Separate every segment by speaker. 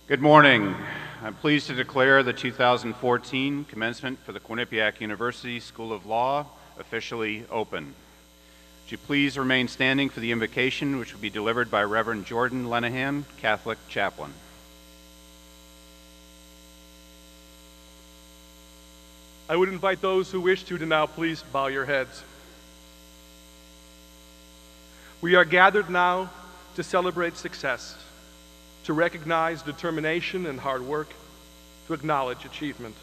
Speaker 1: Good morning. I'm pleased to declare the 2014 commencement for the Quinnipiac University School of Law officially open. Would you please remain standing for the invocation, which will be delivered by Reverend Jordan Lenaghan, Catholic Chaplain.
Speaker 2: I would invite those who wish to now please bow your heads. We are gathered now to celebrate success, to recognize determination and hard work, to acknowledge achievement.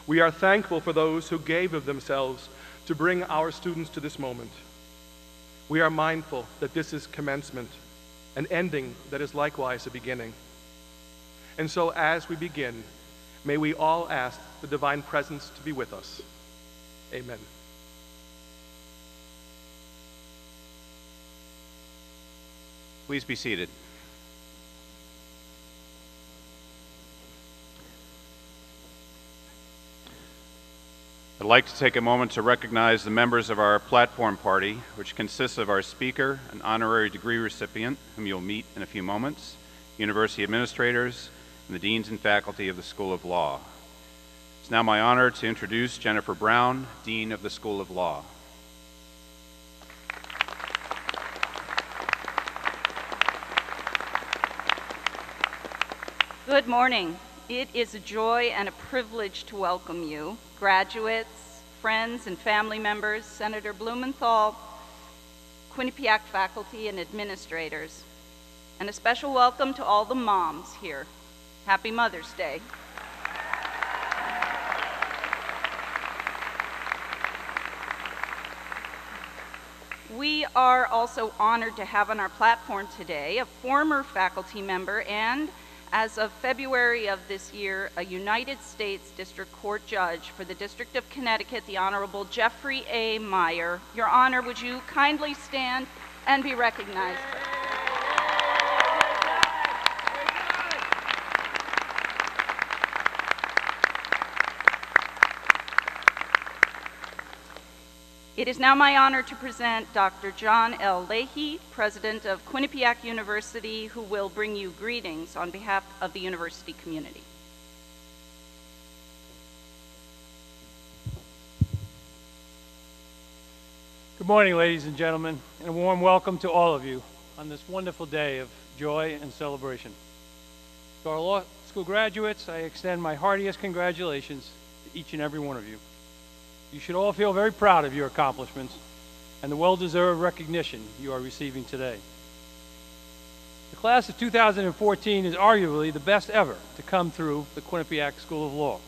Speaker 2: We are thankful for those who gave of themselves to bring our students to this moment. We are mindful that this is commencement, an ending that is likewise a beginning. And so as we begin, may we all ask the divine presence to be with us. Amen.
Speaker 1: Please be seated. I'd like to take a moment to recognize the members of our platform party, which consists of our speaker, an honorary degree recipient, whom you'll meet in a few moments, university administrators, and the deans and faculty of the School of Law. It's now my honor to introduce Jennifer Brown, Dean of the School of Law.
Speaker 3: Good morning. It is a joy and a privilege to welcome you, graduates, friends, and family members, Senator Blumenthal, Quinnipiac faculty and administrators, and a special welcome to all the moms here. Happy Mother's Day. We are also honored to have on our platform today a former faculty member and, as of February of this year, a United States District Court judge for the District of Connecticut, the Honorable Jeffrey A. Meyer. Your Honor, would you kindly stand and be recognized? It is now my honor to present Dr. John L. Leahy, President of Quinnipiac University, who will bring you greetings on behalf of the university community.
Speaker 4: Good morning, ladies and gentlemen, and a warm welcome to all of you on this wonderful day of joy and celebration. To our law school graduates, I extend my heartiest congratulations to each and every one of you. You should all feel very proud of your accomplishments and the well-deserved recognition you are receiving today. The class of 2014 is arguably the best ever to come through the Quinnipiac School of Law.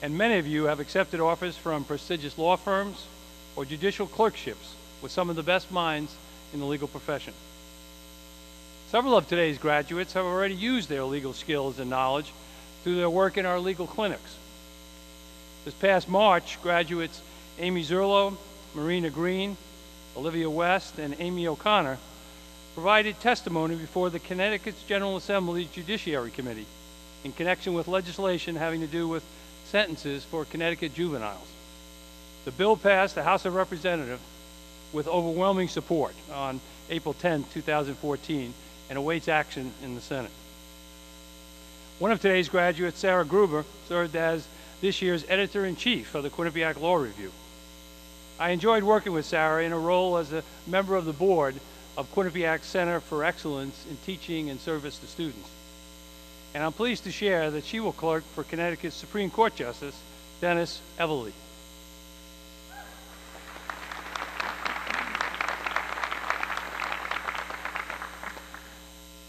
Speaker 4: And many of you have accepted offers from prestigious law firms or judicial clerkships with some of the best minds in the legal profession. Several of today's graduates have already used their legal skills and knowledge through their work in our legal clinics. This past March, graduates Amy Zerlo, Marina Green, Olivia West, and Amy O'Connor provided testimony before the Connecticut's General Assembly Judiciary Committee in connection with legislation having to do with sentences for Connecticut juveniles. The bill passed the House of Representatives with overwhelming support on April 10, 2014, and awaits action in the Senate. One of today's graduates, Sarah Gruber, served as this year's editor-in-chief of the Quinnipiac Law Review. I enjoyed working with Sarah in her role as a member of the board of Quinnipiac Center for Excellence in Teaching and Service to Students. And I'm pleased to share that she will clerk for Connecticut's Supreme Court Justice, Dennis Everly.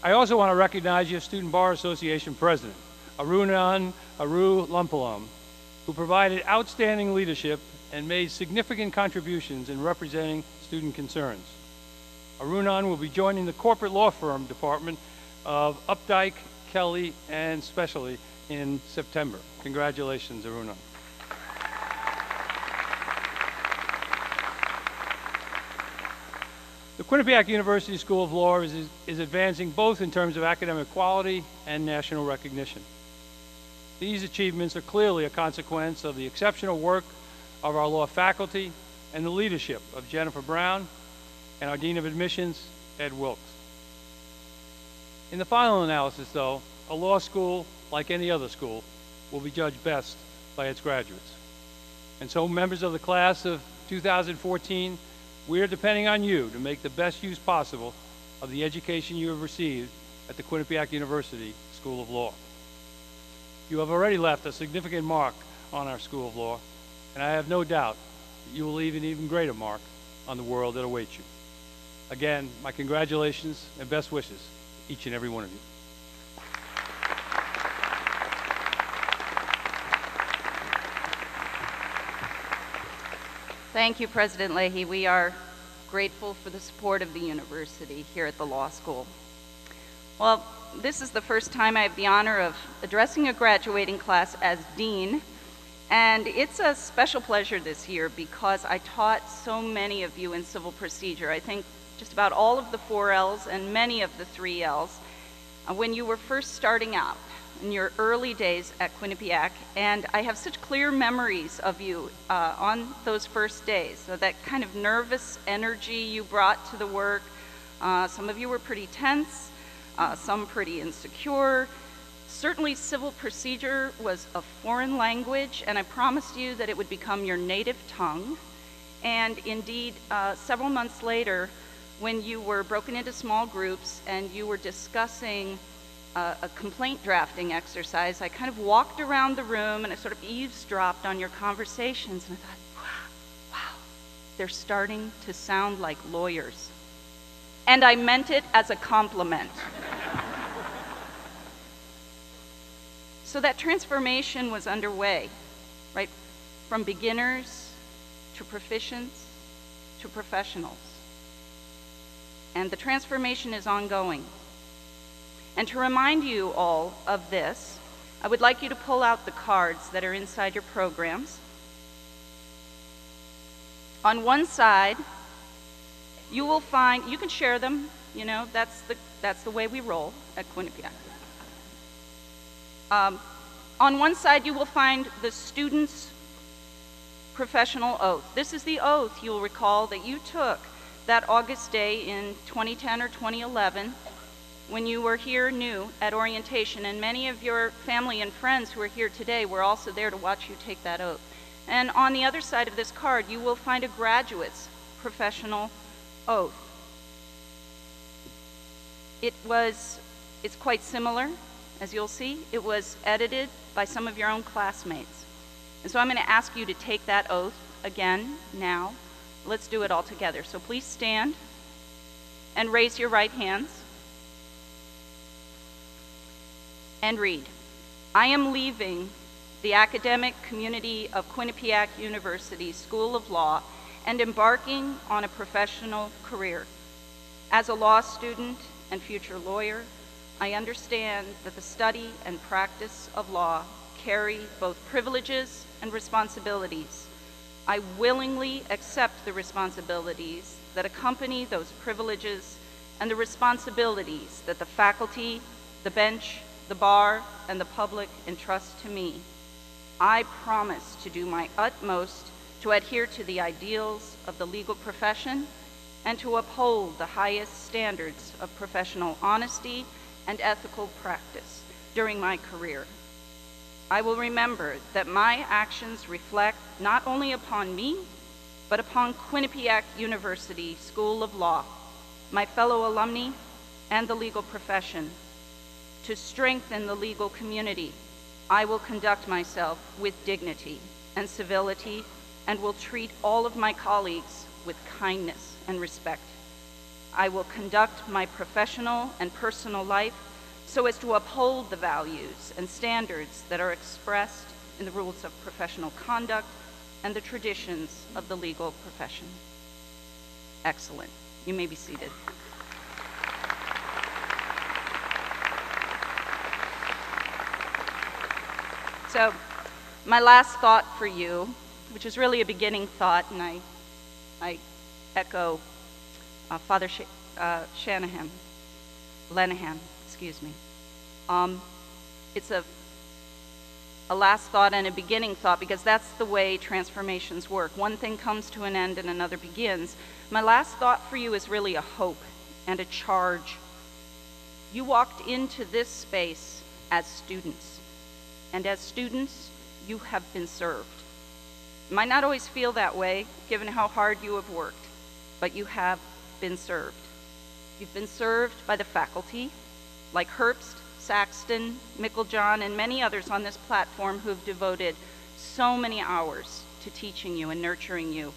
Speaker 4: I also want to recognize your Student Bar Association President, Arulampalam, who provided outstanding leadership and made significant contributions in representing student concerns. Arunan will be joining the corporate law firm department of Updike, Kelly, and Specially in September. Congratulations, Arunan. The Quinnipiac University School of Law is advancing both in terms of academic quality and national recognition. These achievements are clearly a consequence of the exceptional work of our law faculty and the leadership of Jennifer Brown and our Dean of Admissions, Ed Wilkes. In the final analysis, though, a law school, like any other school, will be judged best by its graduates. And so, members of the class of 2014, we are depending on you to make the best use possible of the education you have received at the Quinnipiac University School of Law. You have already left a significant mark on our School of Law, and I have no doubt that you will leave an even greater mark on the world that awaits you. Again, my congratulations and best wishes to each and every one of you.
Speaker 3: Thank you, President Leahy. We are grateful for the support of the university here at the law school. Well, this is the first time I have the honor of addressing a graduating class as dean, and it's a special pleasure this year because I taught so many of you in civil procedure. I think just about all of the 4 L's and many of the 3 L's when you were first starting out in your early days at Quinnipiac, and I have such clear memories of you on those first days. So that kind of nervous energy you brought to the work. Some of you were pretty tense, some pretty insecure. Certainly civil procedure was a foreign language, and I promised you that it would become your native tongue. And indeed, several months later, when you were broken into small groups and you were discussing a complaint drafting exercise, I kind of walked around the room and I sort of eavesdropped on your conversations, and I thought, wow, they're starting to sound like lawyers. And I meant it as a compliment. So that transformation was underway, right? From beginners to proficients to professionals. And the transformation is ongoing. And to remind you all of this, I would like you to pull out the cards that are inside your programs. On one side, you will find, you can share them, you know, that's the way we roll at Quinnipiac. On one side, you will find the student's professional oath. This is the oath, you'll recall, that you took that August day in 2010 or 2011 when you were here new at orientation, and many of your family and friends who are here today were also there to watch you take that oath. And on the other side of this card, you will find a graduate's professional oath. It's quite similar, as you'll see. It was edited by some of your own classmates. And so I'm going to ask you to take that oath again now. Let's do it all together. So please stand and raise your right hands and read. I am leaving the academic community of Quinnipiac University School of Law and embarking on a professional career. As a law student and future lawyer, I understand that the study and practice of law carry both privileges and responsibilities. I willingly accept the responsibilities that accompany those privileges and the responsibilities that the faculty, the bench, the bar, and the public entrust to me. I promise to do my utmost to adhere to the ideals of the legal profession and to uphold the highest standards of professional honesty and ethical practice during my career. I will remember that my actions reflect not only upon me, but upon Quinnipiac University School of Law, my fellow alumni, and the legal profession. To strengthen the legal community, I will conduct myself with dignity and civility and will treat all of my colleagues with kindness and respect. I will conduct my professional and personal life so as to uphold the values and standards that are expressed in the rules of professional conduct and the traditions of the legal profession. Excellent. You may be seated. So, my last thought for you, which is really a beginning thought, and I echo Father Lenaghan, excuse me. It's a last thought and a beginning thought because that's the way transformations work. One thing comes to an end and another begins. My last thought for you is really a hope and a charge. You walked into this space as students. And as students, you have been served. You might not always feel that way, given how hard you have worked, but you have been served. You've been served by the faculty, like Herbst, Saxton, Micklejohn, and many others on this platform who have devoted so many hours to teaching you and nurturing you.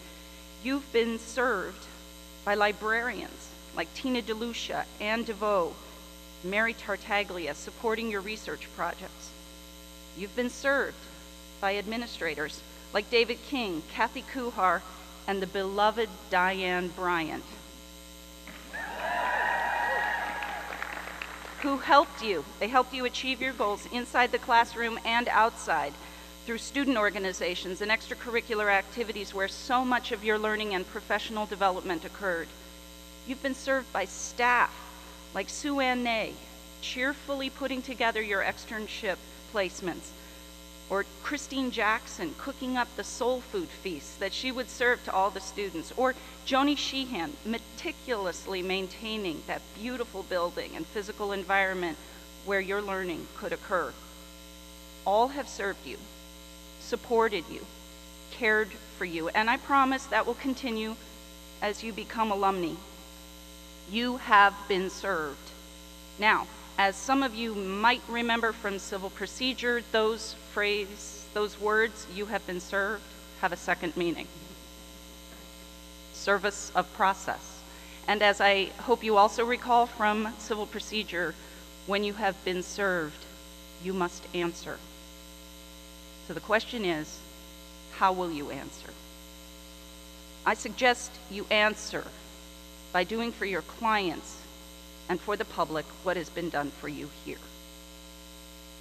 Speaker 3: You've been served by librarians like Tina DeLucia, Anne DeVoe, Mary Tartaglia, supporting your research projects. You've been served by administrators like David King, Kathy Kuhar, and the beloved Diane Bryant, who helped you. They helped you achieve your goals inside the classroom and outside through student organizations and extracurricular activities where so much of your learning and professional development occurred. You've been served by staff like Sue Ann Ney, cheerfully putting together your externship placements, or Christine Jackson cooking up the soul food feasts that she would serve to all the students, or Joni Sheehan meticulously maintaining that beautiful building and physical environment where your learning could occur. All have served you, supported you, cared for you, and I promise that will continue as you become alumni. You have been served. Now, as some of you might remember from civil procedure, those words, "you have been served," have a second meaning. Service of process. And as I hope you also recall from civil procedure, when you have been served, you must answer. So the question is, how will you answer? I suggest you answer by doing for your clients and for the public what has been done for you here.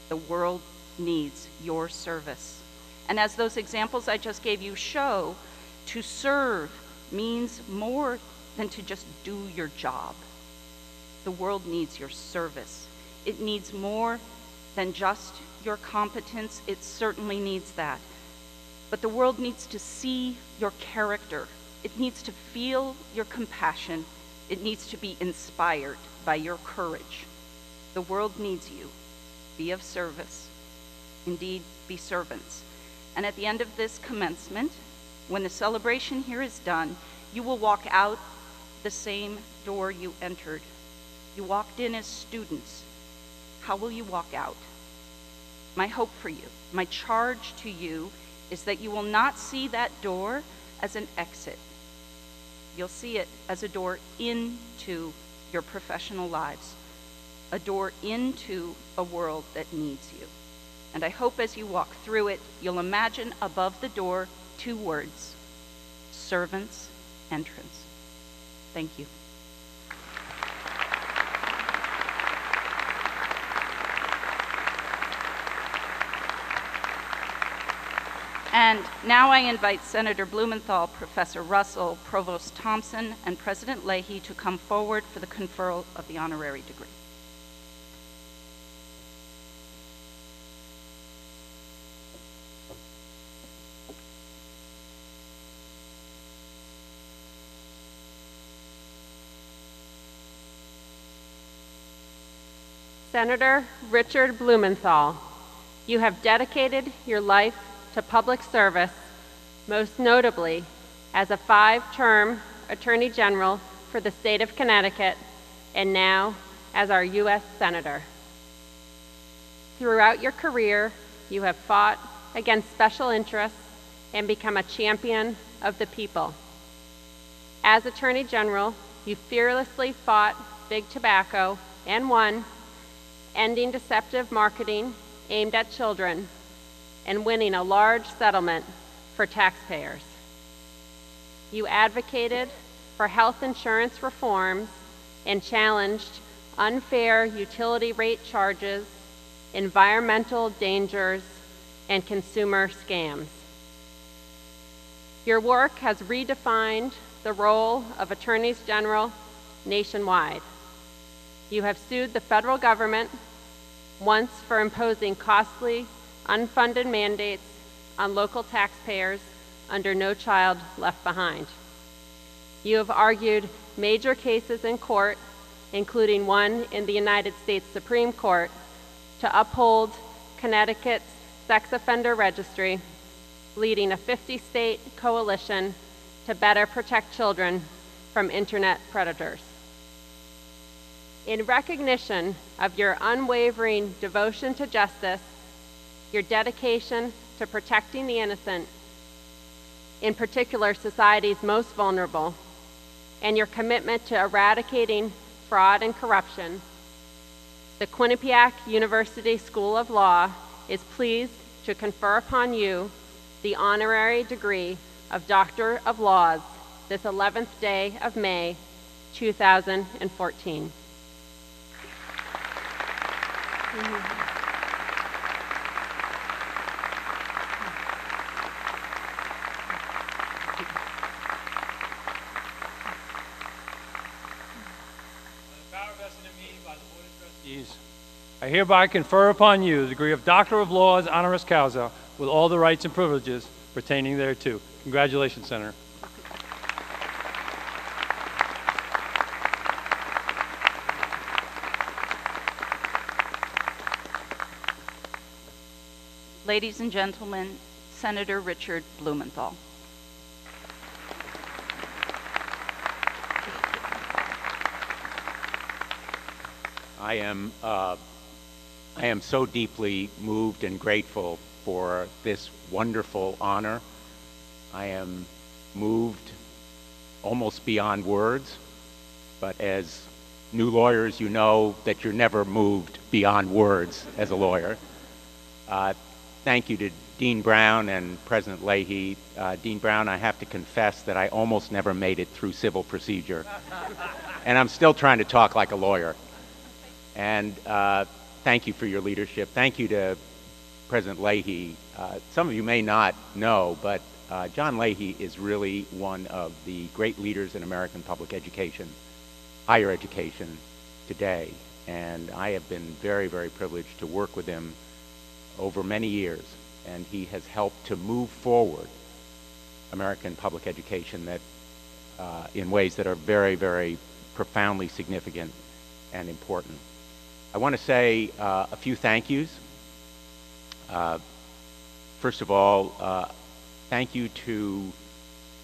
Speaker 3: The world needs your service. And as those examples I just gave you show, to serve means more than to just do your job. The world needs your service. It needs more than just your competence. It certainly needs that. But the world needs to see your character. It needs to feel your compassion. It needs to be inspired by your courage. The world needs you. Be of service. Indeed, be servants. And at the end of this commencement, when the celebration here is done, you will walk out the same door you entered. You walked in as students. How will you walk out? My hope for you, my charge to you, is that you will not see that door as an exit. You'll see it as a door into your professional lives, a door into a world that needs you. And I hope as you walk through it, you'll imagine above the door 2 words: servant's entrance. Thank you. And now I invite Senator Blumenthal, Professor Russell, Provost Thompson, and President Leahy to come forward for the conferral of the honorary degree.
Speaker 5: Senator Richard Blumenthal, you have dedicated your life to public service, most notably as a 5-term Attorney General for the state of Connecticut, and now as our U.S. Senator. Throughout your career, you have fought against special interests and become a champion of the people. As Attorney General, you fearlessly fought big tobacco and won, ending deceptive marketing aimed at children, and winning a large settlement for taxpayers. You advocated for health insurance reforms and challenged unfair utility rate charges, environmental dangers, and consumer scams. Your work has redefined the role of attorneys general nationwide. You have sued the federal government, once for imposing costly, unfunded mandates on local taxpayers under No Child Left Behind. You have argued major cases in court, including one in the United States Supreme Court, to uphold Connecticut's sex offender registry, leading a 50-state coalition to better protect children from internet predators. In recognition of your unwavering devotion to justice, your dedication to protecting the innocent, in particular society's most vulnerable, and your commitment to eradicating fraud and corruption, the Quinnipiac University School of Law is pleased to confer upon you the honorary degree of Doctor of Laws this 11th day of May, 2014.
Speaker 4: I hereby confer upon you the degree of Doctor of Laws honoris causa with all the rights and privileges pertaining thereto. Congratulations, Senator.
Speaker 3: Ladies and gentlemen, Senator Richard Blumenthal.
Speaker 6: I am so deeply moved and grateful for this wonderful honor. I am moved almost beyond words, but as new lawyers, you know that you're never moved beyond words as a lawyer. Thank you to Dean Brown and President Leahy. Dean Brown, I have to confess that I almost never made it through civil procedure, and I'm still trying to talk like a lawyer. And thank you for your leadership. Thank you to President Leahy. Some of you may not know, but John Leahy is really one of the great leaders in American public education, higher education today. And I have been very, very privileged to work with him over many years. And he has helped to move forward American public education that, in ways that are very, very profoundly significant and important. I want to say a few thank yous. First of all, thank you to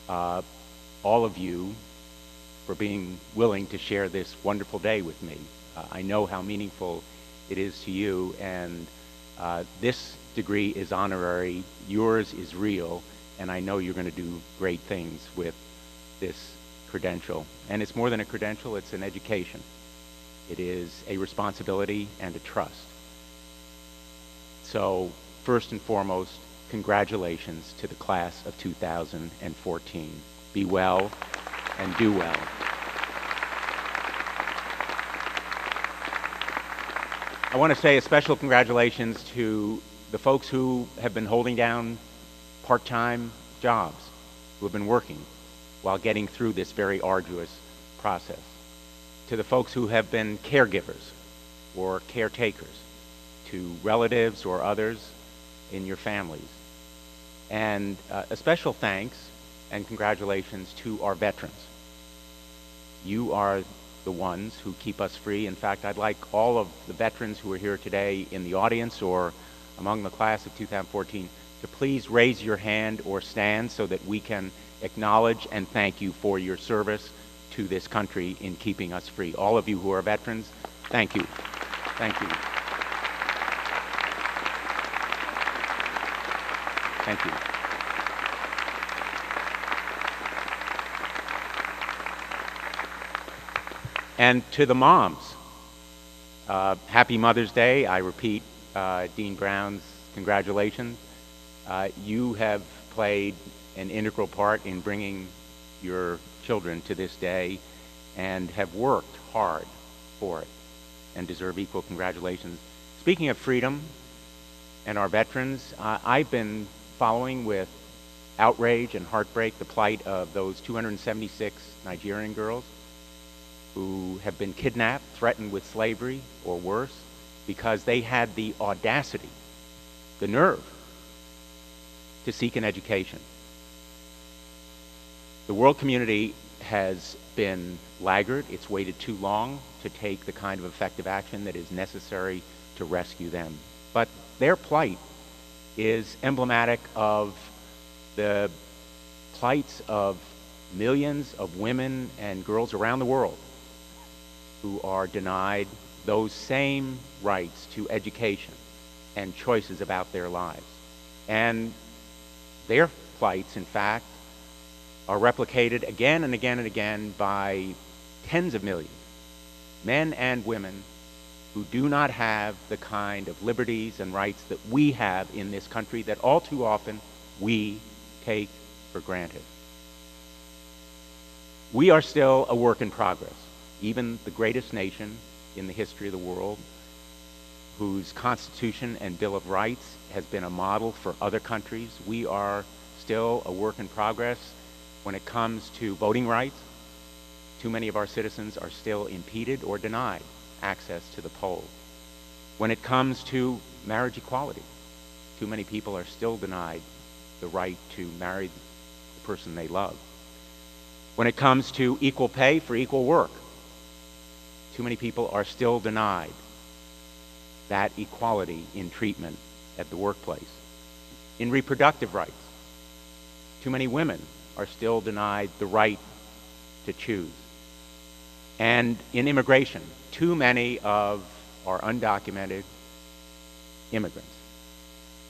Speaker 6: all of you for being willing to share this wonderful day with me. I know how meaningful it is to you, and this degree is honorary, yours is real, and I know you're going to do great things with this credential. And it's more than a credential, it's an education. It is a responsibility and a trust. So, first and foremost, congratulations to the class of 2014. Be well and do well. I want to say a special congratulations to the folks who have been holding down part-time jobs, who have been working while getting through this very arduous process. To the folks who have been caregivers or caretakers, to relatives or others in your families. And a special thanks and congratulations to our veterans. You are the ones who keep us free. In fact, I'd like all of the veterans who are here today in the audience or among the class of 2014 to please raise your hand or stand so that we can acknowledge and thank you for your service to this country in keeping us free. All of you who are veterans, thank you. Thank you. Thank you. And to the moms, happy Mother's Day. I repeat Dean Brown's congratulations. You have played an integral part in bringing your children to this day and have worked hard for it and deserve equal congratulations. Speaking of freedom and our veterans, I've been following with outrage and heartbreak the plight of those 276 Nigerian girls who have been kidnapped, threatened with slavery or worse, because they had the audacity, the nerve, to seek an education. The world community has been laggard. It's waited too long to take the kind of effective action that is necessary to rescue them. But their plight is emblematic of the plights of millions of women and girls around the world who are denied those same rights to education and choices about their lives. And their plights, in fact, are replicated again and again and again by tens of millions, men and women, who do not have the kind of liberties and rights that we have in this country that all too often we take for granted. We are still a work in progress. Even the greatest nation in the history of the world, whose Constitution and Bill of Rights has been a model for other countries, we are still a work in progress when it comes to voting rights. Too many of our citizens are still impeded or denied access to the polls. When it comes to marriage equality, too many people are still denied the right to marry the person they love. When it comes to equal pay for equal work, too many people are still denied that equality in treatment at the workplace. In reproductive rights, too many women are still denied the right to choose. And in immigration, too many of our undocumented immigrants,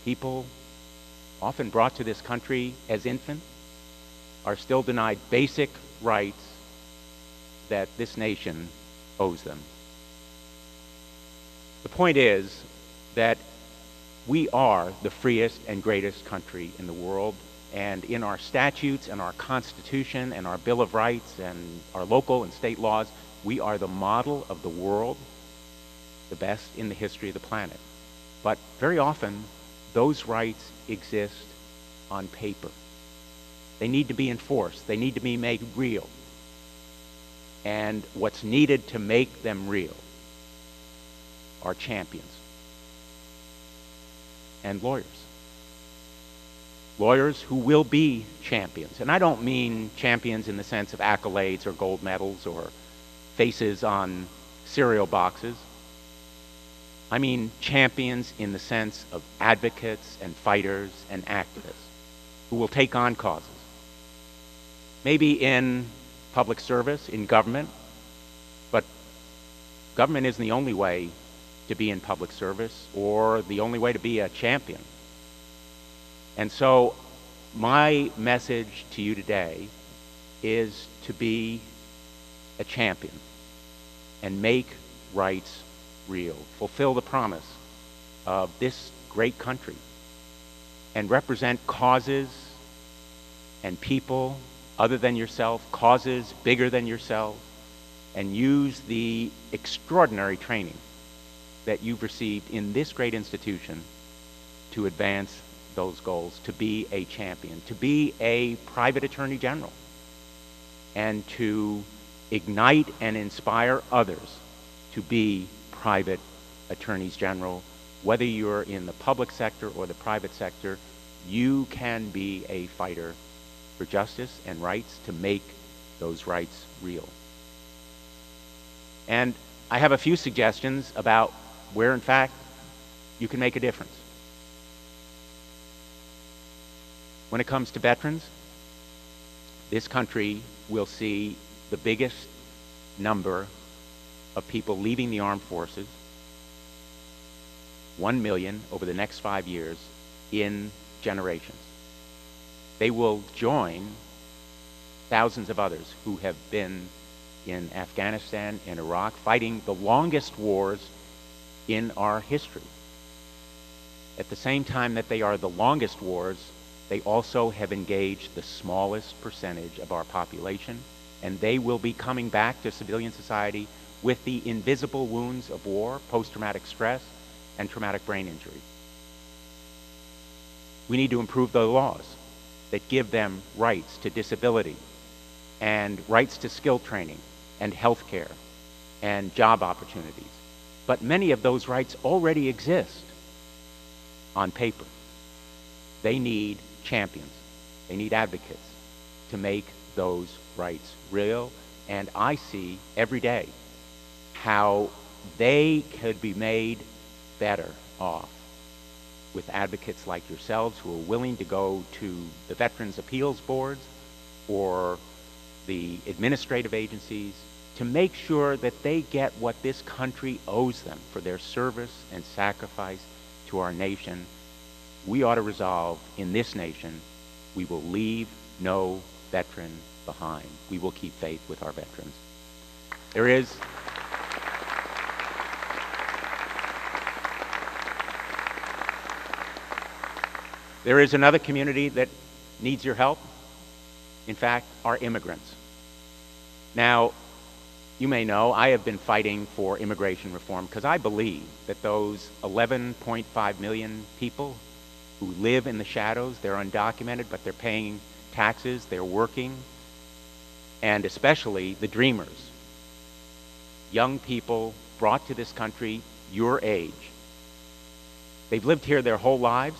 Speaker 6: people often brought to this country as infants, are still denied basic rights that this nation owes them. The point is that we are the freest and greatest country in the world, and in our statutes and our Constitution and our Bill of Rights and our local and state laws, we are the model of the world, the best in the history of the planet. But very often, those rights exist on paper. They need to be enforced. They need to be made real. And what's needed to make them real are champions and lawyers. Lawyers who will be champions. And I don't mean champions in the sense of accolades or gold medals or faces on cereal boxes. I mean champions in the sense of advocates and fighters and activists who will take on causes. Maybe in public service, in government, but government isn't the only way to be in public service or the only way to be a champion. And so my message to you today is to be a champion and make rights real, fulfill the promise of this great country, and represent causes and people other than yourself, causes bigger than yourself, and use the extraordinary training that you've received in this great institution to advance those goals, to be a champion, to be a private attorney general, and to ignite and inspire others to be private attorneys general. Whether you're in the public sector or the private sector, you can be a fighter for justice and rights to make those rights real. And I have a few suggestions about where, in fact, you can make a difference. When it comes to veterans, this country will see the biggest number of people leaving the armed forces, 1 million over the next 5 years, in generations. They will join thousands of others who have been in Afghanistan and Iraq, fighting the longest wars in our history. At the same time that they are the longest wars, they also have engaged the smallest percentage of our population, and they will be coming back to civilian society with the invisible wounds of war, post-traumatic stress, and traumatic brain injury. We need to improve the laws that give them rights to disability and rights to skill training and health care and job opportunities. But many of those rights already exist on paper. They need champions. They need advocates to make those rights real. And I see every day how they could be made better off with advocates like yourselves who are willing to go to the Veterans Appeals Boards or the administrative agencies to make sure that they get what this country owes them for their service and sacrifice to our nation. We ought to resolve in this nation, we will leave no veteran behind. We will keep faith with our veterans. There is another community that needs your help. In fact, our immigrants. Now, you may know I have been fighting for immigration reform because I believe that those 11.5 million people who live in the shadows, they're undocumented, but they're paying taxes, they're working, and especially the dreamers, young people brought to this country your age. They've lived here their whole lives.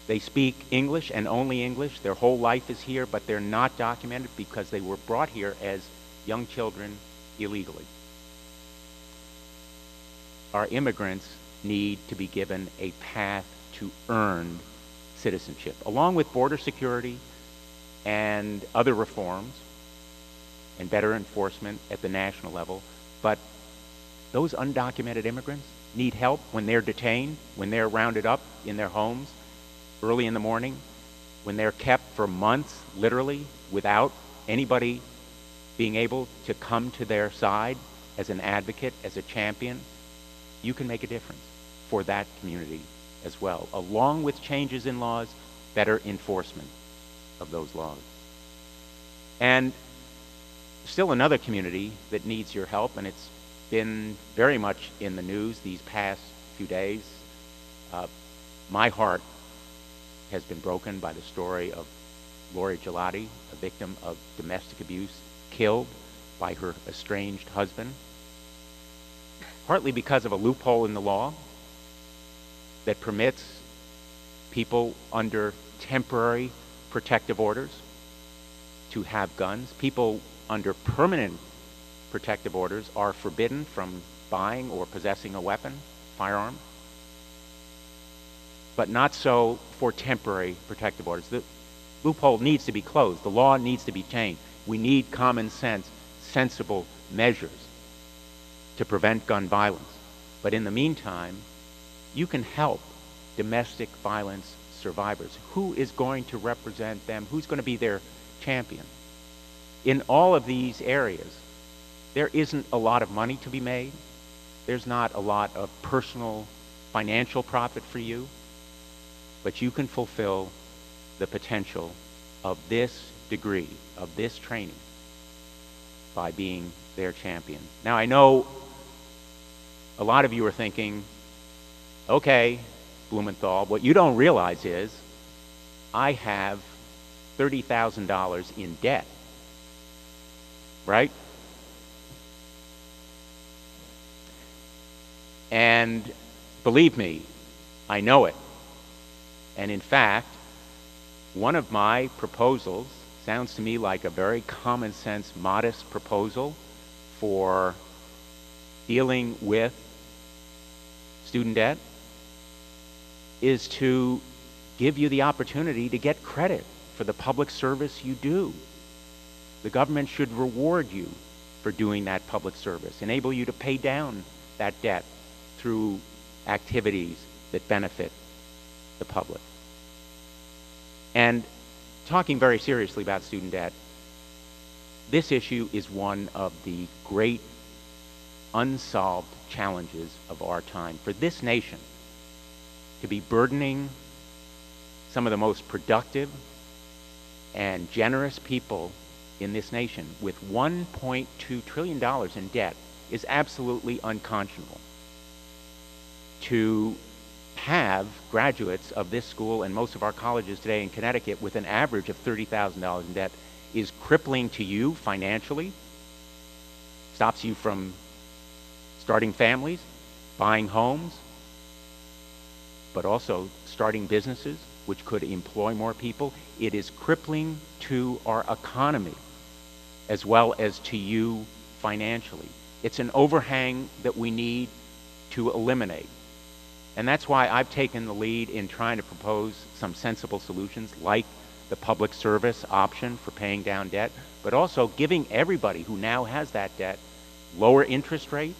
Speaker 6: They speak English and only English. Their whole life is here, but they're not documented because they were brought here as young children illegally. Our immigrants need to be given a path to earned citizenship, along with border security and other reforms and better enforcement at the national level. But those undocumented immigrants need help when they're detained, when they're rounded up in their homes early in the morning, when they're kept for months, literally, without anybody being able to come to their side as an advocate, as a champion. You can make a difference for that community as well, along with changes in laws, better enforcement of those laws. And still another community that needs your help, and it's been very much in the news these past few days. My heart has been broken by the story of Lori Gelati, a victim of domestic abuse, killed by her estranged husband, partly because of a loophole in the law that permits people under temporary protective orders to have guns. People under permanent protective orders are forbidden from buying or possessing a weapon, firearm, but not so for temporary protective orders. The loophole needs to be closed. The law needs to be changed. We need common sense, sensible measures to prevent gun violence. But in the meantime, you can help domestic violence survivors. Who is going to represent them? Who's going to be their champion? In all of these areas, there isn't a lot of money to be made. There's not a lot of personal financial profit for you, but you can fulfill the potential of this degree, of this training, by being their champion. Now, I know a lot of you are thinking, okay, Blumenthal, what you don't realize is I have $30,000 in debt, right? And believe me, I know it. And in fact, one of my proposals sounds to me like a very common sense, modest proposal for dealing with student debt is to give you the opportunity to get credit for the public service you do. The government should reward you for doing that public service, enable you to pay down that debt through activities that benefit the public. And talking very seriously about student debt, this issue is one of the great unsolved challenges of our time. For this nation to be burdening some of the most productive and generous people in this nation with $1.2 trillion in debt is absolutely unconscionable. To have graduates of this school and most of our colleges today in Connecticut with an average of $30,000 in debt is crippling to you financially, stops you from starting families, buying homes, but also starting businesses which could employ more people. It is crippling to our economy as well as to you financially. It's an overhang that we need to eliminate. And that's why I've taken the lead in trying to propose some sensible solutions, like the public service option for paying down debt, but also giving everybody who now has that debt lower interest rates,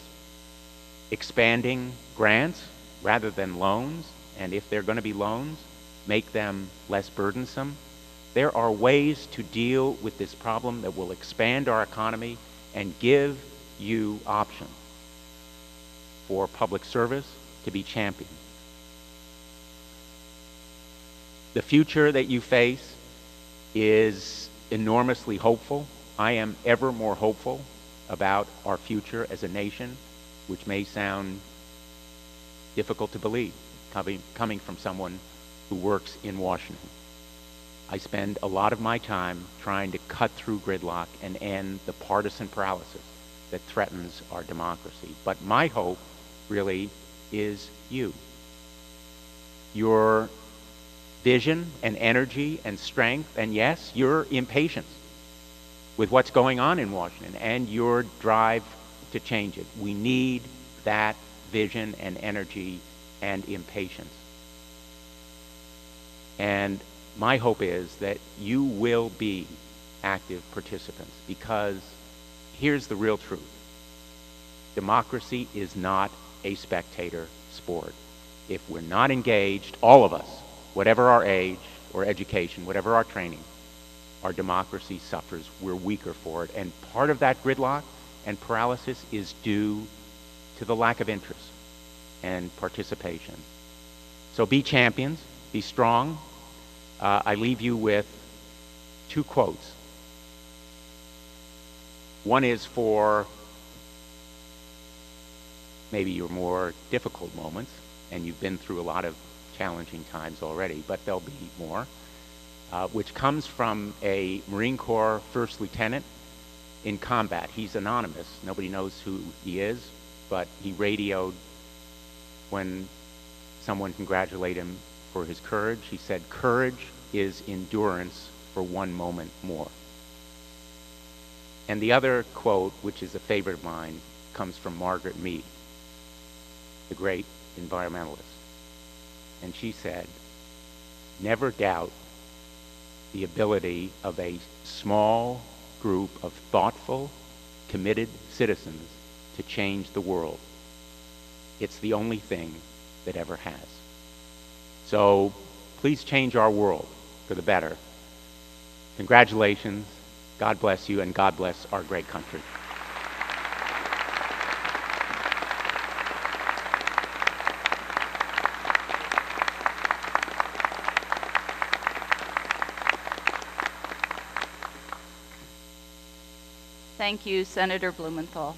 Speaker 6: expanding grants rather than loans, and if they're going to be loans, make them less burdensome. There are ways to deal with this problem that will expand our economy and give you options for public service to be championed. The future that you face is enormously hopeful. I am ever more hopeful about our future as a nation, which may sound difficult to believe, coming from someone who works in Washington. I spend a lot of my time trying to cut through gridlock and end the partisan paralysis that threatens our democracy. But my hope really is you. Your vision and energy and strength, and yes, your impatience with what's going on in Washington and your drive to change it. We need that vision and energy and impatience. And my hope is that you will be active participants, because here's the real truth. Democracy is not a spectator sport. If we're not engaged, all of us, whatever our age or education, whatever our training, our democracy suffers. We're weaker for it. And part of that gridlock and paralysis is due to the lack of interest and participation. So be champions, be strong. I leave you with two quotes. One is for maybe your more difficult moments, and you've been through a lot of challenging times already, but there'll be more, which comes from a Marine Corps first lieutenant in combat. He's anonymous. Nobody knows who he is, but he radioed when someone congratulated him for his courage. He said, "Courage is endurance for one moment more." And the other quote, which is a favorite of mine, comes from Margaret Mead, the great environmentalist. And she said, "Never doubt the ability of a small group of thoughtful, committed citizens to change the world. It's the only thing that ever has." So please change our world for the better. Congratulations, God bless you, and God bless our great country.
Speaker 3: Thank you, Senator Blumenthal.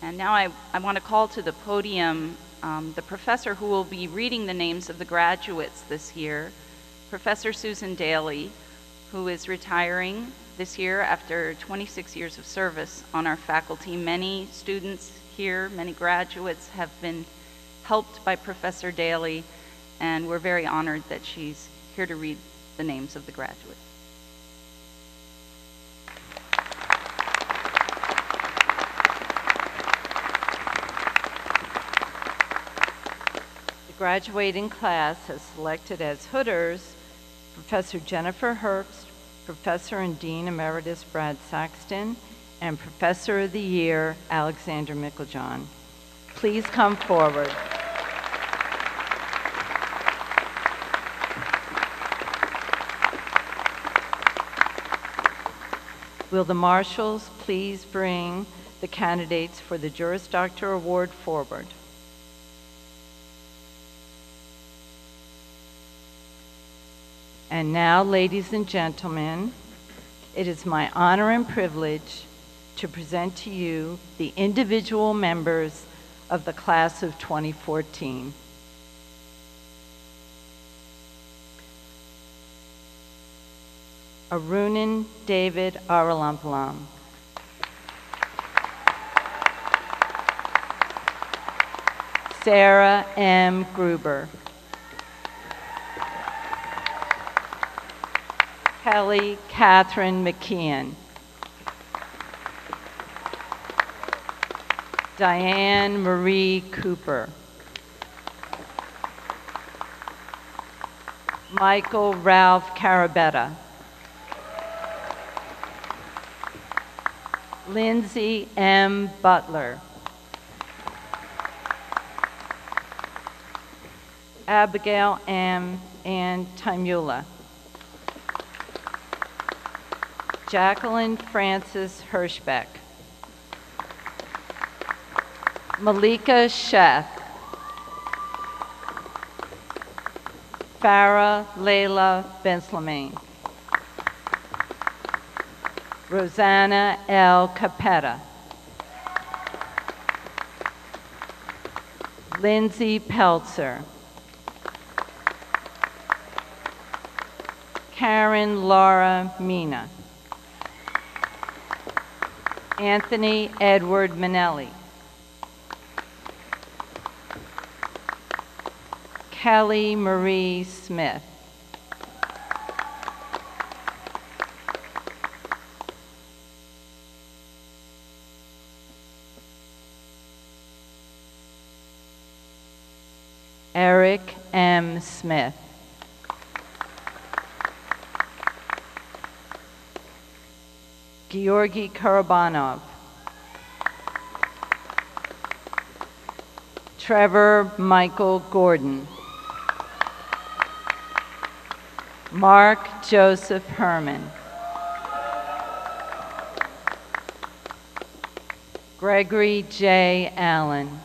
Speaker 3: And now I want to call to the podium the professor who will be reading the names of the graduates this year, Professor Susan Dailey, who is retiring this year after 26 years of service on our faculty. Many students here, many graduates have been helped by Professor Dailey, and we're very honored that she's here to read the names of the graduates.
Speaker 7: The graduating class has selected as Hooders Professor Jennifer Herbst, Professor and Dean Emeritus Brad Saxton, and Professor of the Year Alexander Micklejohn. Please come forward. Will the marshals please bring the candidates for the Juris Doctor Award forward? And now, ladies and gentlemen, it is my honor and privilege to present to you the individual members of the class of 2014. Arunan David Arulampalam. Sarah M. Gruber. Kelly Catherine McKeon. Diane Marie Cooper. Michael Ralph Carabetta. Lindsay M. Butler. Abigail M. Ann Timula. Jacqueline Frances Hirschbeck. Malika Sheth. Farah Layla Benslamain. Rosanna L. Capetta. Lindsay Peltzer. Karen Laura Mina. Anthony Edward Manelli. Kelly Marie Smith. Eric M. Smith. Georgy Karabanov. Trevor Michael Gordon. Mark Joseph Herman. Gregory J. Allen.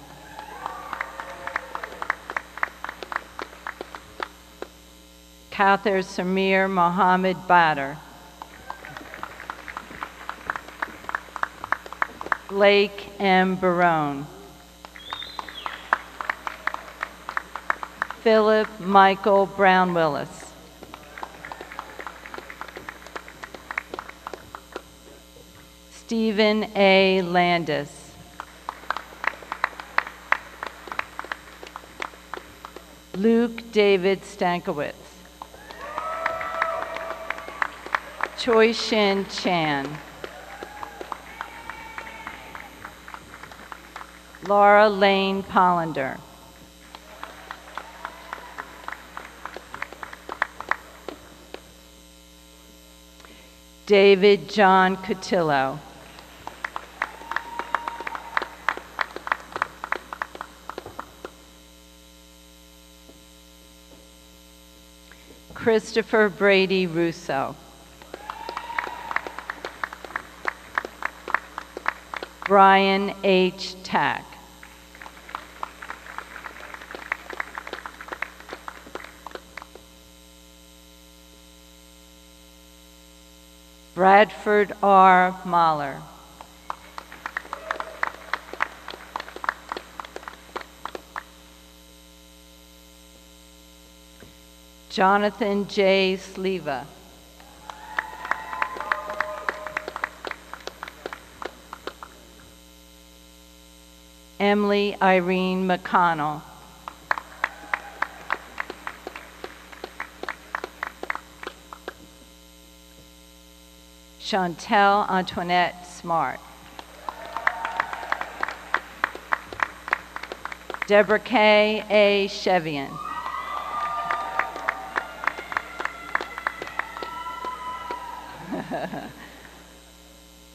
Speaker 7: Kauthar Samir Mohammed Badr. Blake M. Barone. Philip Michael Brown Willis. Stephen A. Landis. Luke David Stankiewicz. Choi Shin Chan. Laura Lane Pollender. David John Cotillo. Christopher Brady Russo. Brian H. Tack. Bradford R. Mahler. Jonathan J. Sleva. Emily Irene McConnell. Chantel Antoinette Smart. Deborah K. A. Chevian.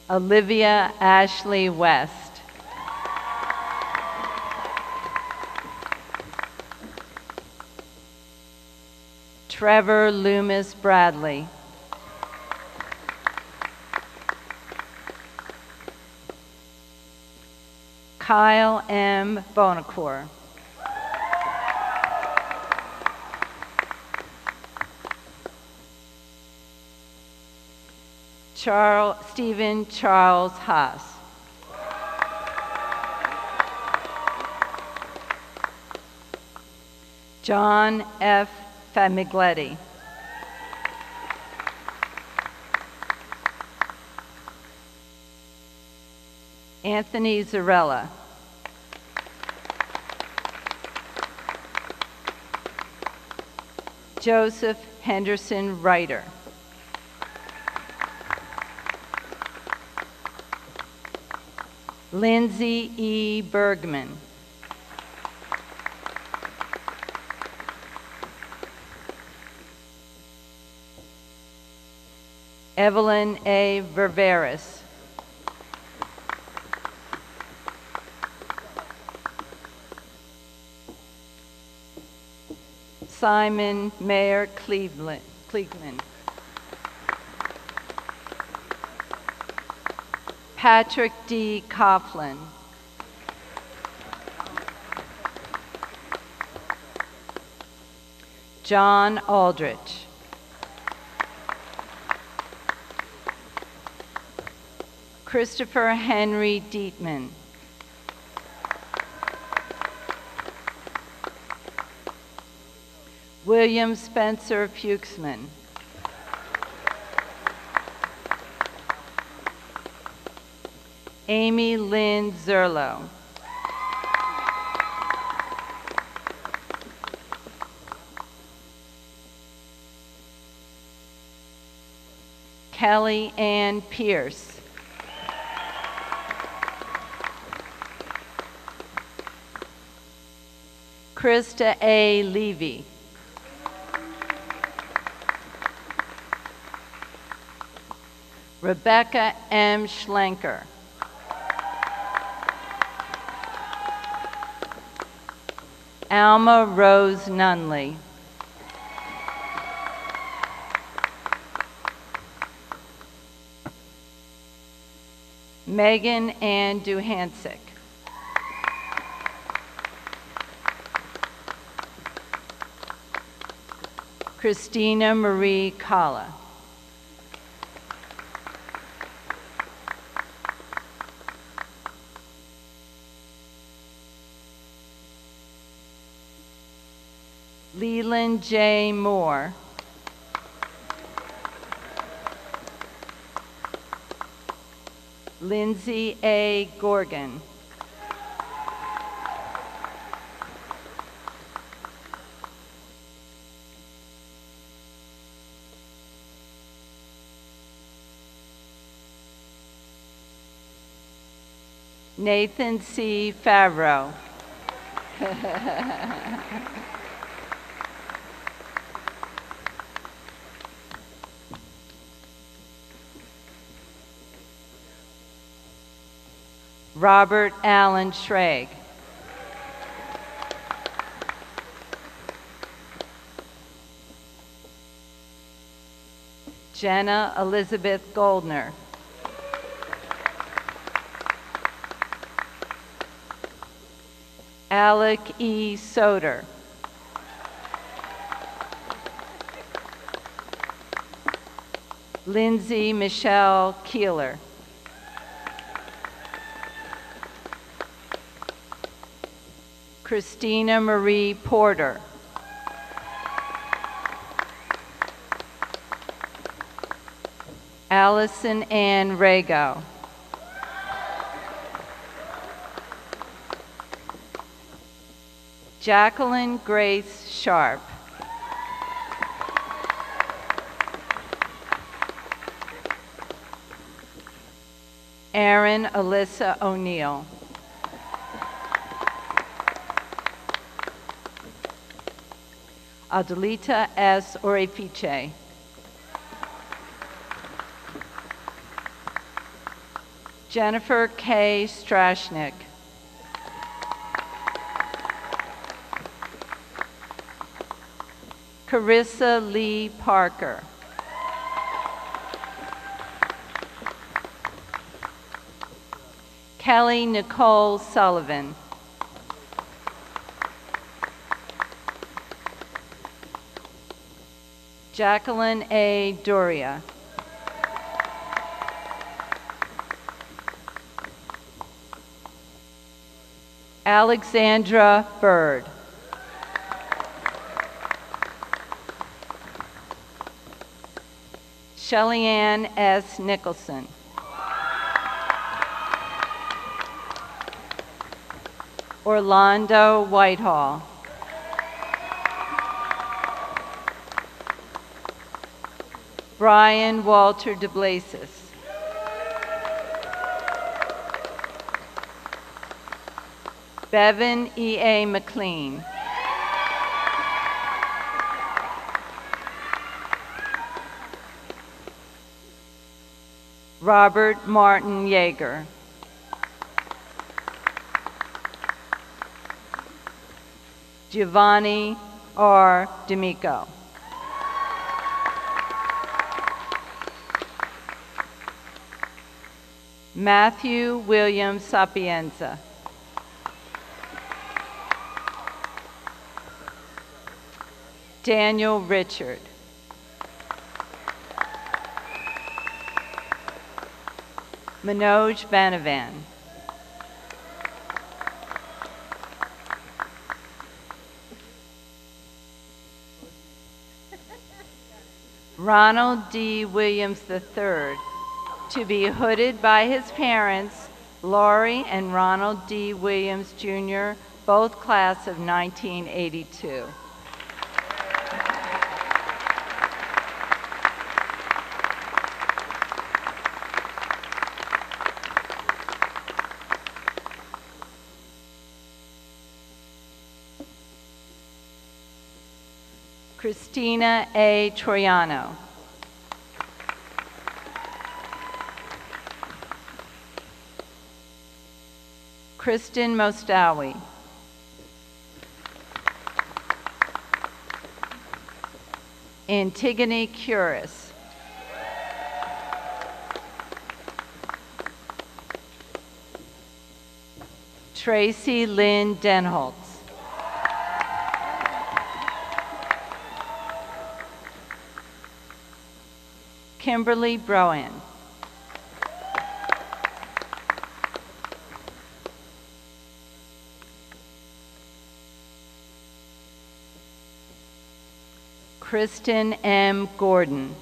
Speaker 7: Olivia Ashley West. Trevor Loomis Bradley. Kyle M. Bonacore. Stephen Charles Haas. John F. Famigletti. Anthony Zarella. Joseph Henderson Ryder. Lindsay E. Bergman. Evelyn A. Ververis. Simon Mayer Kliegman. Patrick D. Coughlin. John Aldrich. Christopher Henry Dietman. William Spencer Fuchsman. Amy Lynn Zerlo. Kelly Ann Pierce. Krista A. Levy. Rebecca M. Schlenker. Alma Rose Nunley. Megan Ann Duhansik. Christina Marie Kalla. Leland J. Moore. Lindsay A. Gorgon. Nathan C. Favreau. Robert Allen Schrag. Jenna Elizabeth Goldner. Alec E. Soder. Lindsay Michelle Keeler. Christina Marie Porter. Allison Ann Rago. Jacqueline Grace Sharp. Erin Alyssa O'Neill. Adelita S. Orefice. Jennifer K. Strashnik. Carissa Lee Parker. Kelly Nicole Sullivan. Jacqueline A. Doria. Alexandra Bird. Shelly Ann S. Nicholson. Orlando Whitehall. Brian Walter DeBlasis. Bevan E.A. McLean. Robert Martin Yeager. Giovanni R. D'Amico. Matthew William Sapienza. Daniel Richard. Manoj Banavan. Ronald D. Williams III, to be hooded by his parents, Laurie and Ronald D. Williams, Jr., both class of 1982. Christina A. Troiano. Kristen Mostawi. Antigone Curis. Tracy Lynn Denholtz. Kimberly Brohan. Kristen M. Gordon.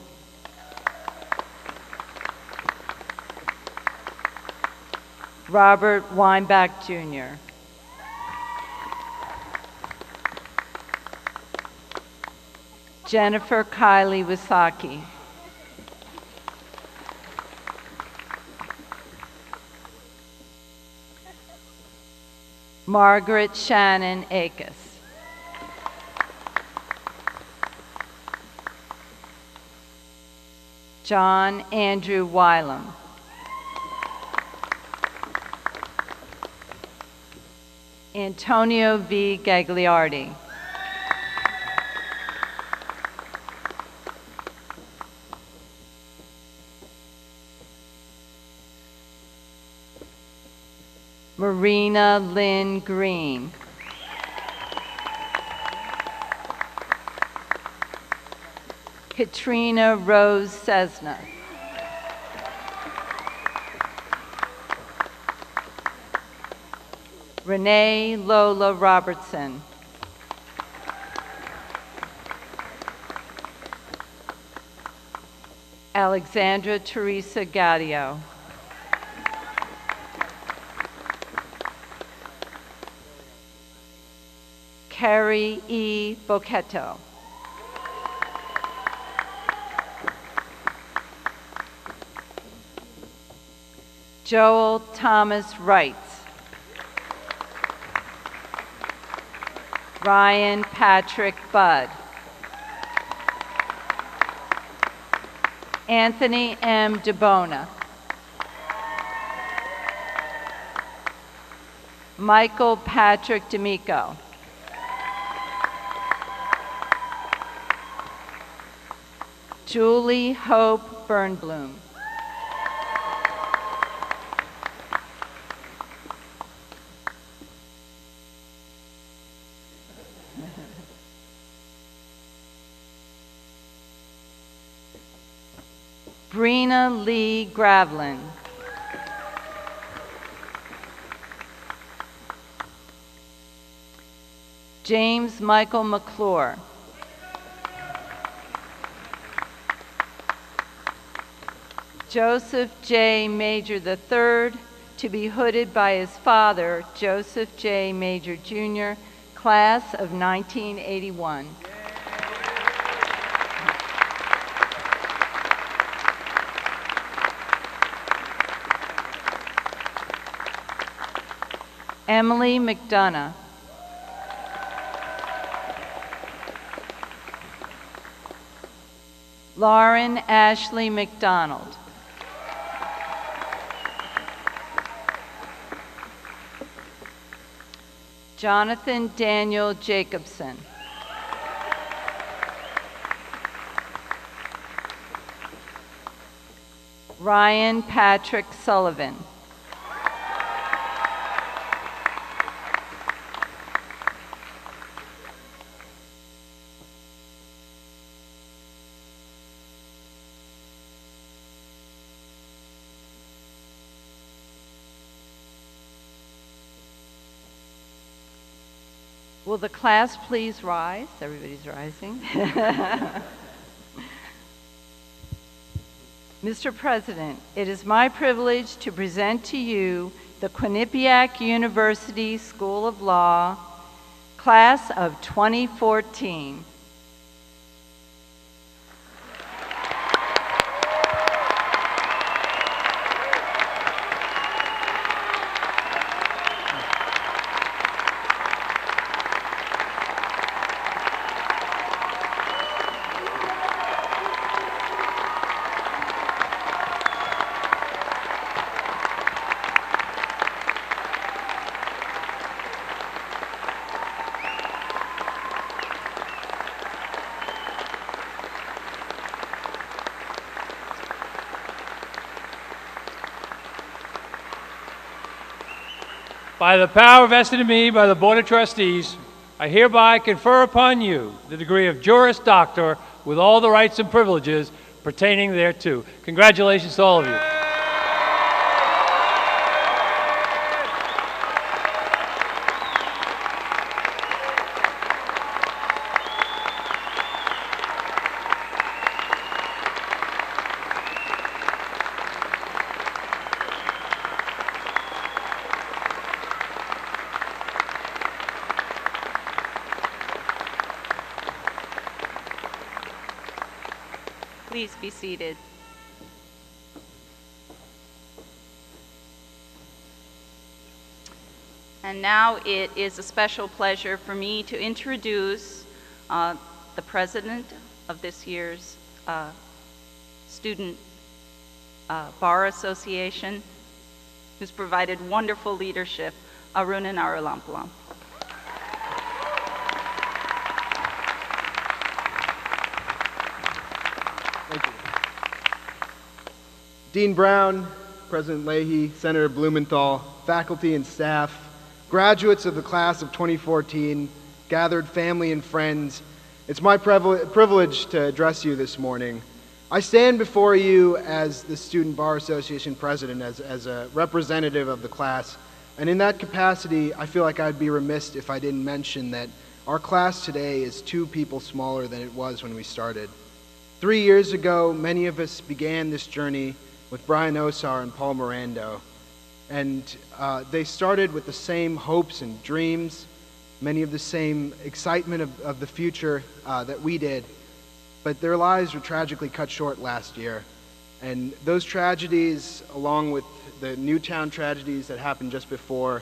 Speaker 7: Robert Weinbach, Jr. Jennifer Kylie Wisaki. Margaret Shannon Akes. John Andrew Wylam. Antonio V. Gagliardi. Marina Lynn Green. Katrina Rose Cessna. Renee Lola Robertson. Alexandra Teresa Gaudio. Carrie E. Bocchetto. Joel Thomas Wright. Ryan Patrick Budd. Anthony M. DeBona. Michael Patrick D'Amico. Julie Hope Burnblum. Brina Lee Gravlin. James Michael McClure. Joseph J. Major III, to be hooded by his father, Joseph J. Major Jr., class of 1981. Emily McDonough. Lauren Ashley McDonald. Jonathan Daniel Jacobson. Ryan Patrick Sullivan. Will the class please rise? Everybody's rising. Mr. President, it is my privilege to present to you the Quinnipiac University School of Law, class of 2014.
Speaker 4: By the power vested in me by the Board of Trustees, I hereby confer upon you the degree of Juris Doctor with all the rights and privileges pertaining thereto. Congratulations to all of you.
Speaker 3: Please be seated. And now it is a special pleasure for me to introduce the president of this year's Student Bar Association, who's provided wonderful leadership, Arunan Arulampalam.
Speaker 8: Thank you. Dean Brown, President Leahy, Senator Blumenthal, faculty and staff, graduates of the class of 2014, gathered family and friends, it's my privilege to address you this morning. I stand before you as the Student Bar Association president, as a representative of the class, and in that capacity, I feel like I'd be remiss if I didn't mention that our class today is 2 people smaller than it was when we started. 3 years ago, many of us began this journey with Brian Osar and Paul Mirando, and they started with the same hopes and dreams, many of the same excitement of the future that we did, but their lives were tragically cut short last year. And those tragedies, along with the Newtown tragedies that happened just before,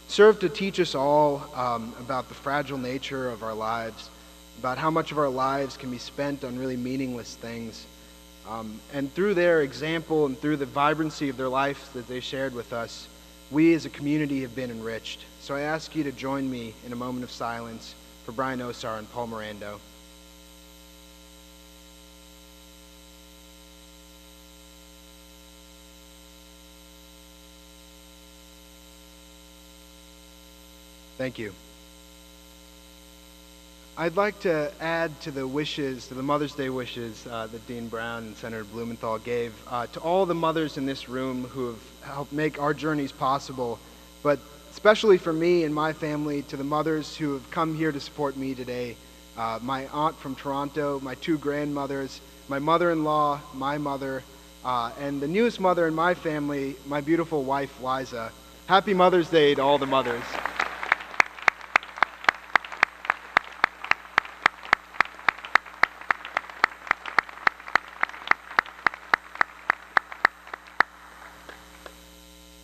Speaker 8: served to teach us all about the fragile nature of our lives, about how much of our lives can be spent on really meaningless things. And through their example and through the vibrancy of their life that they shared with us, we as a community have been enriched. So I ask you to join me in a moment of silence for Brian Osar and Paul Mirando. Thank you. I'd like to add to the wishes, to the Mother's Day wishes that Dean Brown and Senator Blumenthal gave to all the mothers in this room who have helped make our journeys possible, but especially for me and my family, to the mothers who have come here to support me today. My aunt from Toronto, my 2 grandmothers, my mother-in-law, my mother, and the newest mother in my family, my beautiful wife, Liza. Happy Mother's Day to all the mothers.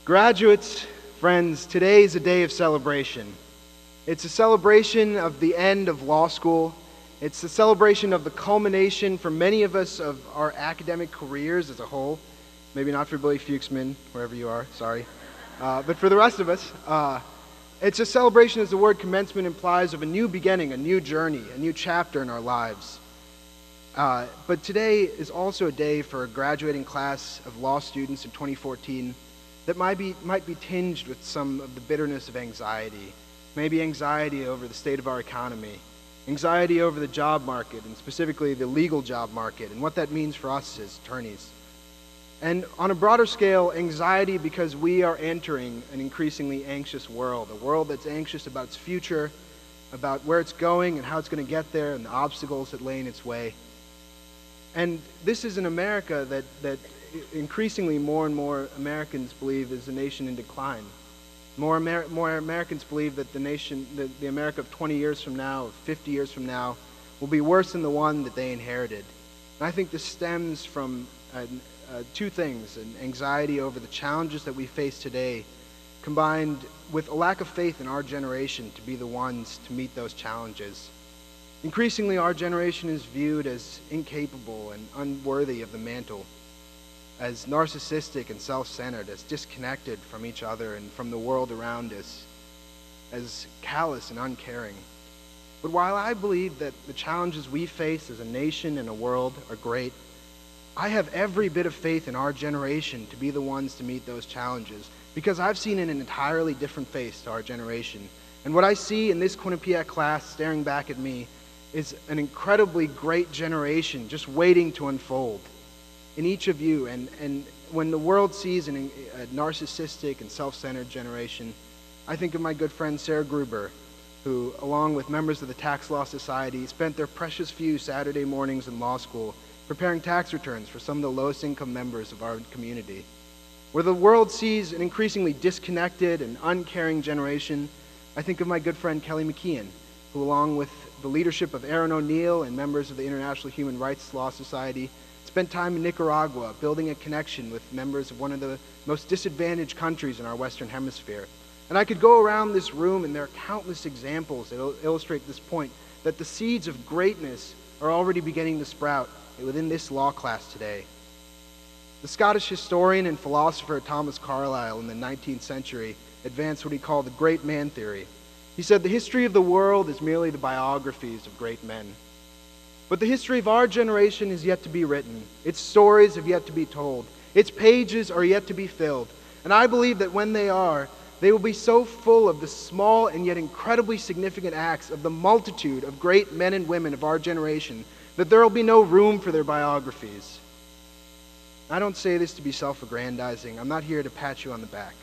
Speaker 8: Graduates, friends, today is a day of celebration. It's a celebration of the end of law school. It's a celebration of the culmination for many of us of our academic careers as a whole. Maybe not for Billy Fuchsman, wherever you are, sorry. But for the rest of us, It's a celebration, as the word commencement implies, of a new beginning, a new journey, a new chapter in our lives. But today is also a day for a graduating class of law students in 2014 that might be tinged with some of the bitterness of anxiety. Maybe anxiety over the state of our economy, anxiety over the job market, and specifically the legal job market, and what that means for us as attorneys. And on a broader scale, anxiety because we are entering an increasingly anxious world, a world that's anxious about its future, about where it's going and how it's going to get there, and the obstacles that lay in its way. And this is an America that increasingly more and more Americans believe is a nation in decline. More Americans believe that the America of 20 years from now, of 50 years from now, will be worse than the one that they inherited. And I think this stems from two things: an anxiety over the challenges that we face today, combined with a lack of faith in our generation to be the ones to meet those challenges. Increasingly, our generation is viewed as incapable and unworthy of the mantle, as narcissistic and self-centered, as disconnected from each other and from the world around us, as callous and uncaring. But while I believe that the challenges we face as a nation and a world are great, I have every bit of faith in our generation to be the ones to meet those challenges, because I've seen an entirely different face to our generation. And what I see in this Quinnipiac class staring back at me is an incredibly great generation just waiting to unfold in each of you. And when the world sees a narcissistic and self-centered generation, I think of my good friend Sarah Gruber, who, along with members of the Tax Law Society, spent their precious few Saturday mornings in law school preparing tax returns for some of the lowest income members of our community. Where the world sees an increasingly disconnected and uncaring generation, I think of my good friend Kelly McKeon, who, along with the leadership of Aaron O'Neill and members of the International Human Rights Law Society, spent time in Nicaragua building a connection with members of one of the most disadvantaged countries in our Western Hemisphere. And I could go around this room, and there are countless examples that illustrate this point, that the seeds of greatness are already beginning to sprout within this law class today. The Scottish historian and philosopher Thomas Carlyle in the 19th century advanced what he called the great man theory. He said, the history of the world is merely the biographies of great men. But the history of our generation is yet to be written. Its stories have yet to be told. Its pages are yet to be filled. And I believe that when they are, they will be so full of the small and yet incredibly significant acts of the multitude of great men and women of our generation that there will be no room for their biographies. I don't say this to be self-aggrandizing. I'm not here to pat you on the back.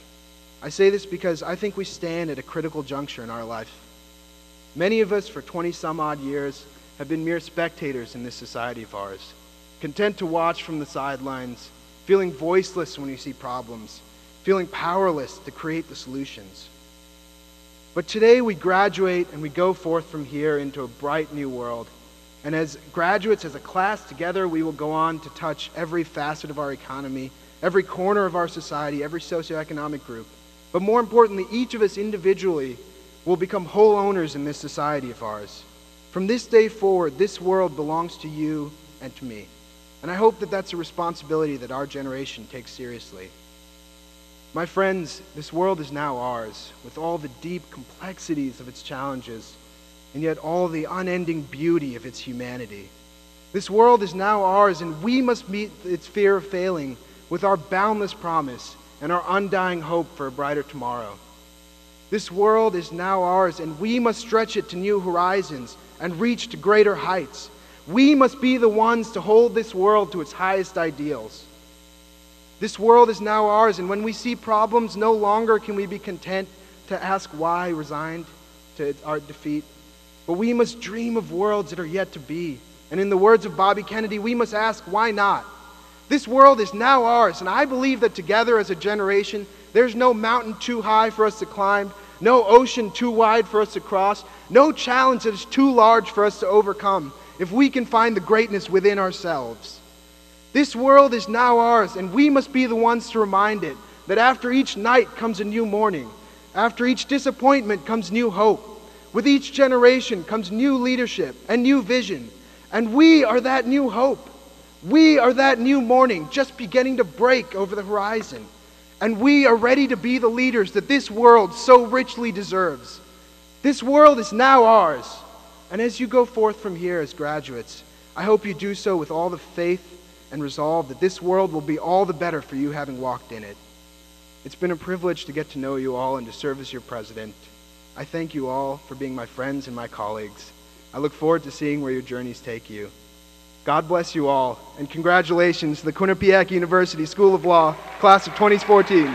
Speaker 8: I say this because I think we stand at a critical juncture in our life. Many of us, for 20-some-odd years, have been mere spectators in this society of ours, content to watch from the sidelines, feeling voiceless when we see problems, feeling powerless to create the solutions. But today we graduate and we go forth from here into a bright new world. And as graduates, as a class together, we will go on to touch every facet of our economy, every corner of our society, every socioeconomic group. But more importantly, each of us individually will become whole owners in this society of ours. From this day forward, this world belongs to you and to me. And I hope that that's a responsibility that our generation takes seriously. My friends, this world is now ours, with all the deep complexities of its challenges, and yet all the unending beauty of its humanity. This world is now ours, and we must meet its fear of failing with our boundless promise and our undying hope for a brighter tomorrow. This world is now ours, and we must stretch it to new horizons and reach to greater heights. We must be the ones to hold this world to its highest ideals. This world is now ours, and when we see problems, no longer can we be content to ask why, resigned to our defeat. But we must dream of worlds that are yet to be. And in the words of Bobby Kennedy, we must ask, why not? This world is now ours, and I believe that together as a generation, there's no mountain too high for us to climb, no ocean too wide for us to cross, no challenge that is too large for us to overcome, if we can find the greatness within ourselves. This world is now ours, and we must be the ones to remind it that after each night comes a new morning, after each disappointment comes new hope. With each generation comes new leadership and new vision. And we are that new hope. We are that new morning just beginning to break over the horizon. and we are ready to be the leaders that this world so richly deserves. This world is now ours, and as you go forth from here as graduates, I hope you do so with all the faith and resolve that this world will be all the better for you having walked in it. It's been a privilege to get to know you all and to serve as your president. I thank you all for being my friends and my colleagues. I look forward to seeing where your journeys take you. God bless you all, and congratulations to the Quinnipiac University School of Law, class of 2014.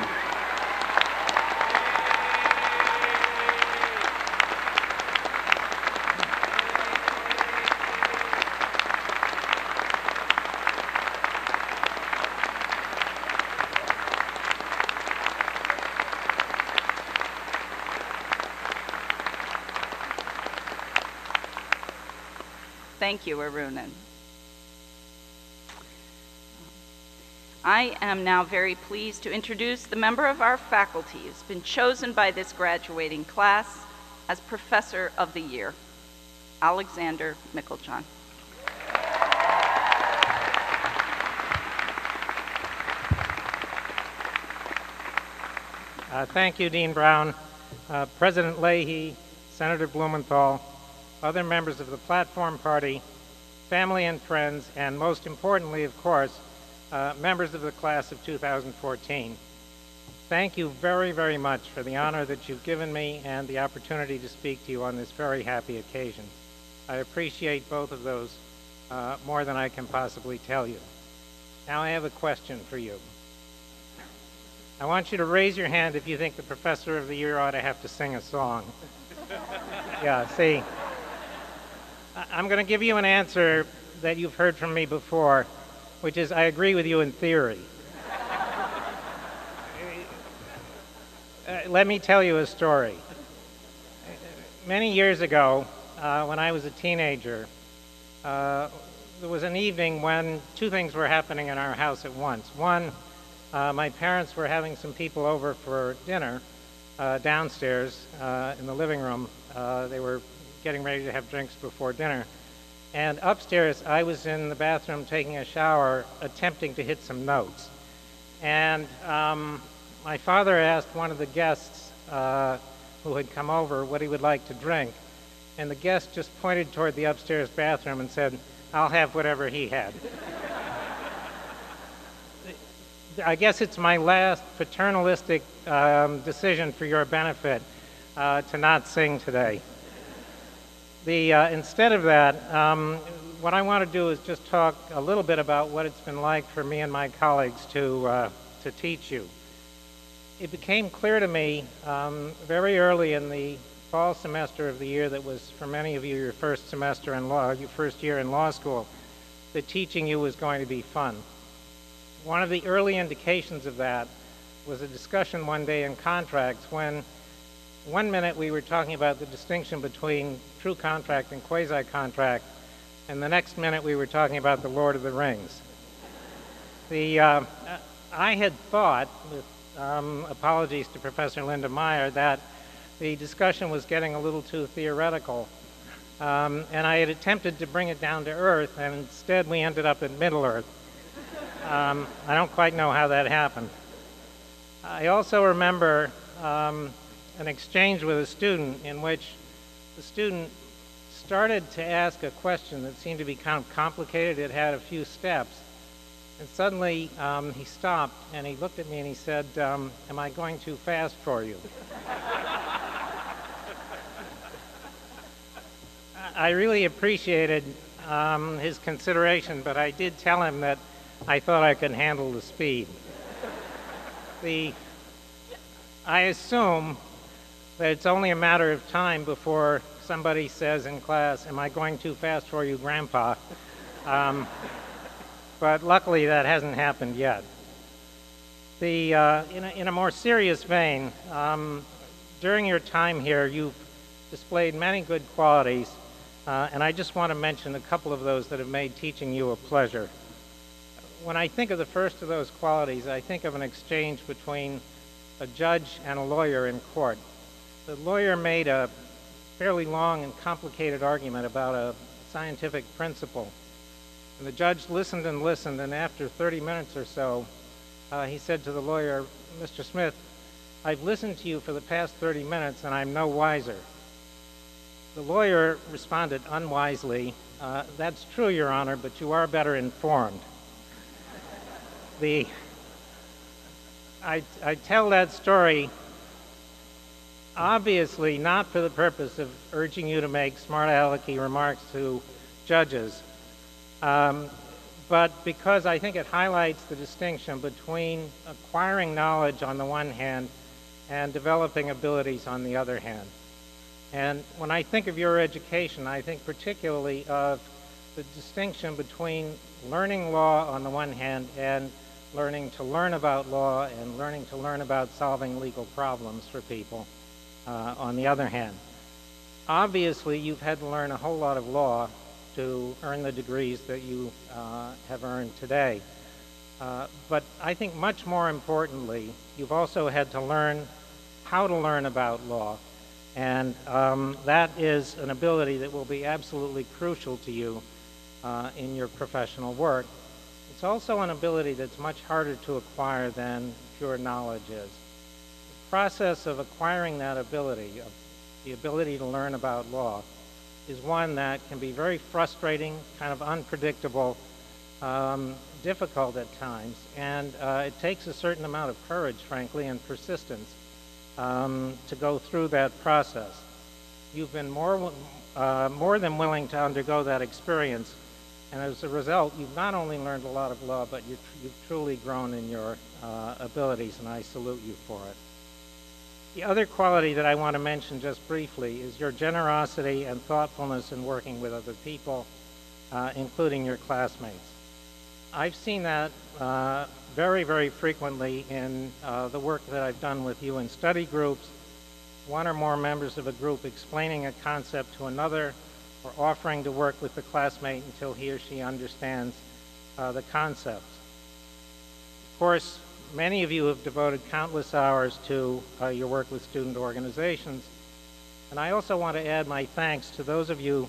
Speaker 3: Thank you, Arunan. I am now very pleased to introduce the member of our faculty who's been chosen by this graduating class as Professor of the Year, Alexander Mickeljohn.
Speaker 9: Thank you, Dean Brown, President Leahy, Senator Blumenthal, other members of the Platform Party, family and friends, and most importantly, of course, members of the class of 2014. Thank you very, very much for the honor that you've given me and the opportunity to speak to you on this very happy occasion. I appreciate both of those more than I can possibly tell you. Now I have a question for you. I want you to raise your hand if you think the Professor of the Year ought to have to sing a song. Yeah, see, I'm going to give you an answer that you've heard from me before, which is I agree with you in theory. Let me tell you a story. Many years ago, when I was a teenager, there was an evening when two things were happening in our house at once. One, my parents were having some people over for dinner downstairs in the living room. They were getting ready to have drinks before dinner. And upstairs, I was in the bathroom taking a shower, attempting to hit some notes. And my father asked one of the guests who had come over what he would like to drink. And the guest just pointed toward the upstairs bathroom and said, "I'll have whatever he had." I guess it's my last paternalistic decision for your benefit to not sing today. Instead of that, what I want to do is just talk a little bit about what it's been like for me and my colleagues to teach you. It became clear to me very early in the fall semester of the year that was, for many of you, your first semester in law, your first year in law school, that teaching you was going to be fun. One of the early indications of that was a discussion one day in contracts when one minute we were talking about the distinction between true contract and quasi-contract, and the next minute we were talking about the Lord of the Rings. I had thought, with apologies to Professor Linda Meyer, that the discussion was getting a little too theoretical, and I had attempted to bring it down to earth, and instead we ended up at Middle Earth. I don't quite know how that happened. I also remember an exchange with a student in which the student started to ask a question that seemed to be kind of complicated. It had a few steps. And suddenly he stopped and he looked at me and he said, "Am I going too fast for you?" I really appreciated his consideration, but I did tell him that I thought I could handle the speed. I assume that it's only a matter of time before somebody says in class, "Am I going too fast for you, Grandpa?" But luckily that hasn't happened yet. In a more serious vein, during your time here, you've displayed many good qualities, and I just want to mention a couple of those that have made teaching you a pleasure. When I think of the first of those qualities, I think of an exchange between a judge and a lawyer in court. The lawyer made a fairly long and complicated argument about a scientific principle. And the judge listened and listened, and after 30 minutes or so, he said to the lawyer, "Mr. Smith, I've listened to you for the past 30 minutes and I'm no wiser." The lawyer responded unwisely, "That's true, Your Honor, but you are better informed." I tell that story obviously not for the purpose of urging you to make smart alecky remarks to judges, but because I think it highlights the distinction between acquiring knowledge on the one hand and developing abilities on the other hand. And when I think of your education, I think particularly of the distinction between learning law on the one hand and learning to learn about law and learning to learn about solving legal problems for people on the other hand. Obviously, you've had to learn a whole lot of law to earn the degrees that you have earned today. But I think much more importantly, you've also had to learn how to learn about law. And that is an ability that will be absolutely crucial to you in your professional work. It's also an ability that's much harder to acquire than pure knowledge is. The process of acquiring that ability, of the ability to learn about law, is one that can be very frustrating, kind of unpredictable, difficult at times, and it takes a certain amount of courage, frankly, and persistence to go through that process. You've been more than willing to undergo that experience, and as a result, you've not only learned a lot of law, but you've truly grown in your abilities, and I salute you for it. The other quality that I want to mention just briefly is your generosity and thoughtfulness in working with other people, including your classmates. I've seen that very, very frequently in the work that I've done with you in study groups, one or more members of a group explaining a concept to another or offering to work with the classmate until he or she understands the concept. Of course, many of you have devoted countless hours to your work with student organizations, and I also want to add my thanks to those of you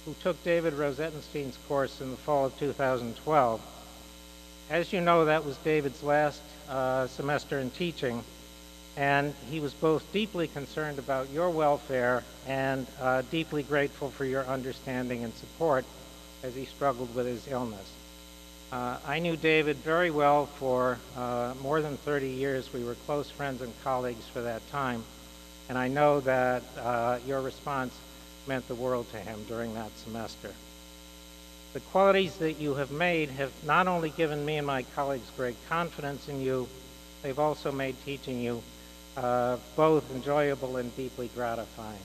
Speaker 9: who took David Rosettenstein's course in the fall of 2012. As you know, that was David's last semester in teaching, and he was both deeply concerned about your welfare and deeply grateful for your understanding and support as he struggled with his illness. I knew David very well for more than 30 years. We were close friends and colleagues for that time, and I know that your response meant the world to him during that semester. The qualities that you have made have not only given me and my colleagues great confidence in you, they've also made teaching you both enjoyable and deeply gratifying.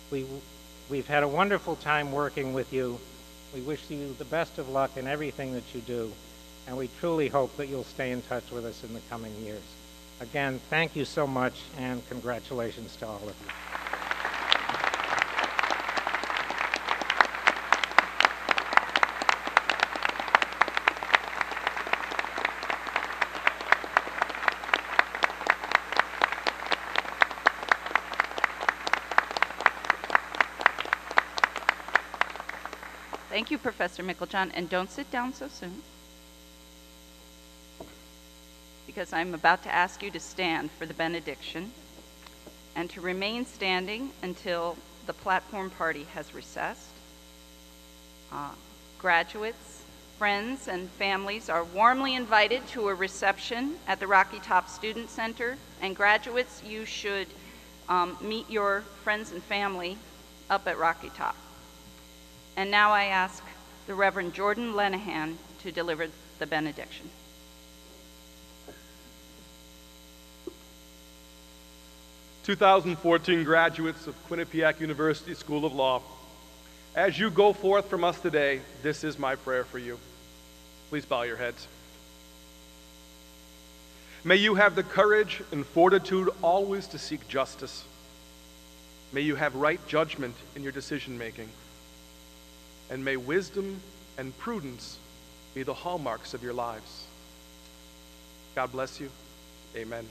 Speaker 9: We've had a wonderful time working with you. We wish you the best of luck in everything that you do, and we truly hope that you'll stay in touch with us in the coming years. Again, thank you so much, and congratulations to all of you.
Speaker 3: Thank you, Professor Meiklejohn, and don't sit down so soon, because I'm about to ask you to stand for the benediction and to remain standing until the platform party has recessed. Graduates, friends, and families are warmly invited to a reception at the Rocky Top Student Center, and graduates, you should meet your friends and family up at Rocky Top. And now I ask the Reverend Jordan Lenaghan to deliver the benediction.
Speaker 2: "2014 graduates of Quinnipiac University School of Law, as you go forth from us today, this is my prayer for you. Please bow your heads. May you have the courage and fortitude always to seek justice. May you have right judgment in your decision making. And may wisdom and prudence be the hallmarks of your lives. God bless you. Amen.